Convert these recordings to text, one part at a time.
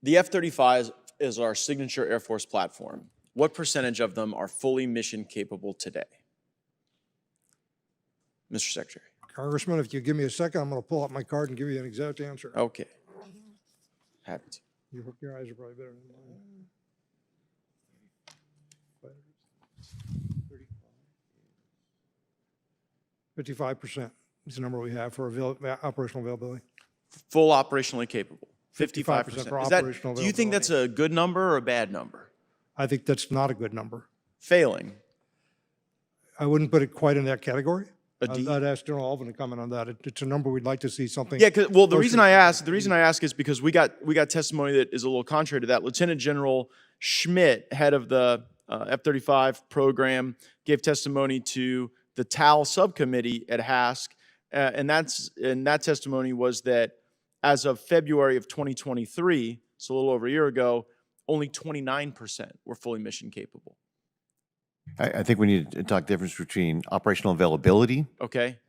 The F-35 is our signature Air Force platform. What percentage of them are fully mission capable today? Mr. Secretary. Congressman, if you give me a second, I'm going to pull up my card and give you an exact answer. Okay. Happy to. Your eyes are probably better than mine. 55% is the number we have for operational availability. Full operationally capable. 55% for Is that, operational do you think that's a good number or a bad number? I think that's not a good number. Failing. I wouldn't put it quite in that category. A D? I'd ask General Alvin to comment on that. It's a number we'd like to see something. Yeah, well, the reason I ask is because we got testimony that is a little contrary to that. Lieutenant General Schmidt, head of the F-35 program, gave testimony to the TAL subcommittee at HASC, and that testimony was that as of February of 2023, so a little over a year ago, only 29% were fully mission capable. I think we need to talk difference between operational availability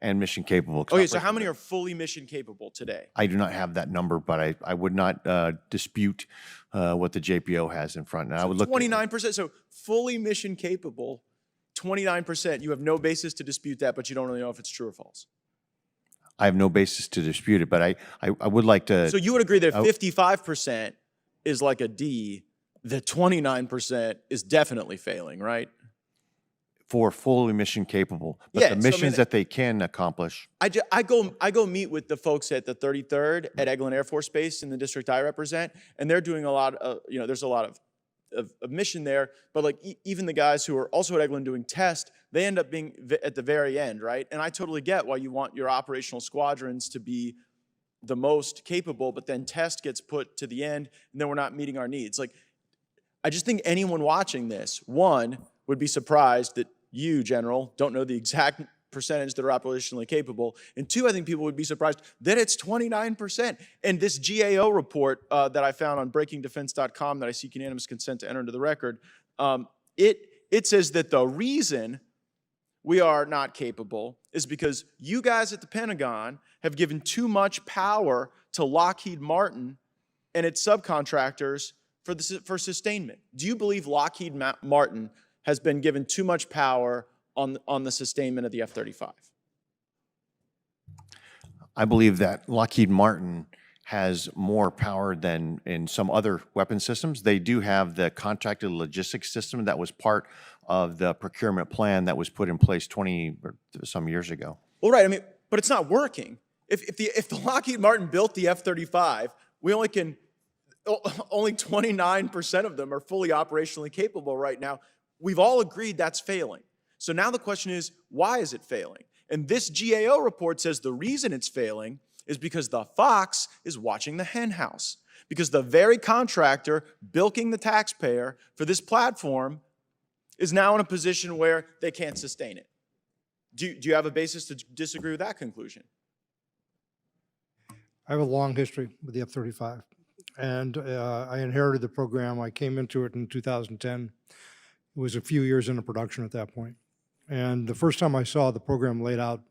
and mission capable. Okay, so how many are fully mission capable today? I do not have that number, but I would not dispute what the JPO has in front. And I would look 29%, so fully mission capable, 29%. You have no basis to dispute that, but you don't really know if it's true or false. I have no basis to dispute it, but I would like to. So you would agree that 55% is like a D, that 29% is definitely failing, right? For fully mission capable, but the missions that they can accomplish. I go meet with the folks at the 33rd at Eglin Air Force Base in the district I represent, and they're doing a lot of, there's a lot of mission there, but like even the guys who are also at Eglin doing test, they end up being at the very end, right? And I totally get why you want your operational squadrons to be the most capable, but then test gets put to the end, and then we're not meeting our needs. Like, I just think anyone watching this, one, would be surprised that you, General, don't know the exact percentage that are operationally capable. And two, I think people would be surprised that it's 29%. And this GAO report that I found on breakingdefense.com that I seek unanimous consent to enter into the record, it says that the reason we are not capable is because you guys at the Pentagon have given too much power to Lockheed Martin and its subcontractors for sustainment. Do you believe Lockheed Martin has been given too much power on the sustainment of the F-35? I believe that Lockheed Martin has more power than in some other weapon systems. They do have the contracted logistics system that was part of the procurement plan that was put in place 20 or some years ago. Well, right, I mean, but it's not working. If the Lockheed Martin built the F-35, only 29% of them are fully operationally capable right now. We've all agreed that's failing. So now the question is, why is it failing? And this GAO report says the reason it's failing is because the fox is watching the hen house. Because the very contractor bilking the taxpayer for this platform is now in a position where they can't sustain it. Do you have a basis to disagree with that conclusion? I have a long history with the F-35, and I inherited the program. I came into it in 2010. It was a few years into production at that point. And the first time I saw the program laid out,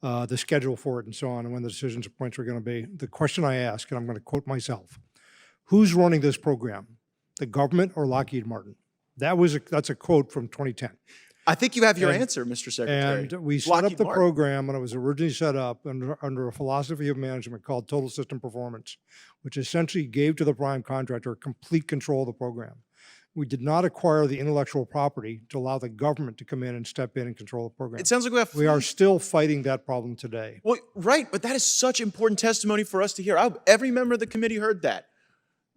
the schedule for it and so on, and when the decisions and points were going to be, the question I asked, and I'm going to quote myself, who's running this program, the government or Lockheed Martin? That's a quote from 2010. I think you have your answer, Mr. Secretary. And we set up the program when it was originally set up under a philosophy of management called total system performance, which essentially gave to the prime contractor complete control of the program. We did not acquire the intellectual property to allow the government to come in and step in and control the program. It sounds like we are still fighting that problem today. Well, right, but that is such important testimony for us to hear. Every member of the committee heard that.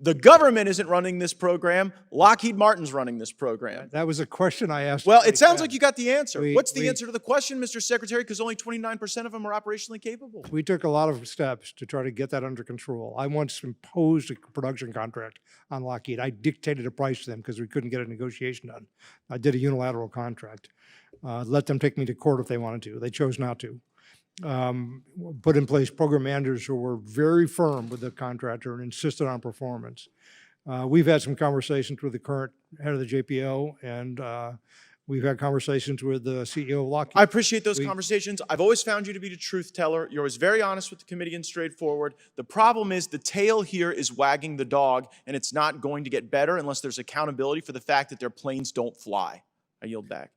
The government isn't running this program. Lockheed Martin's running this program. That was a question I asked. Well, it sounds like you got the answer. What's the answer to the question, Mr. Secretary? Because only 29% of them are operationally capable. We took a lot of steps to try to get that under control. I once imposed a production contract on Lockheed. I dictated a price to them because we couldn't get a negotiation done. I did a unilateral contract. Let them take me to court if they wanted to. They chose not to. Put in place program managers who were very firm with the contractor and insisted on performance. We've had some conversations with the current head of the JPO, and We've had conversations with the CEO of Lockheed. I appreciate those conversations. I've always found you to be the truth teller. You're always very honest with the committee and straightforward. The problem is the tail here is wagging the dog, and it's not going to get better unless there's accountability for the fact that their planes don't fly. I yield back.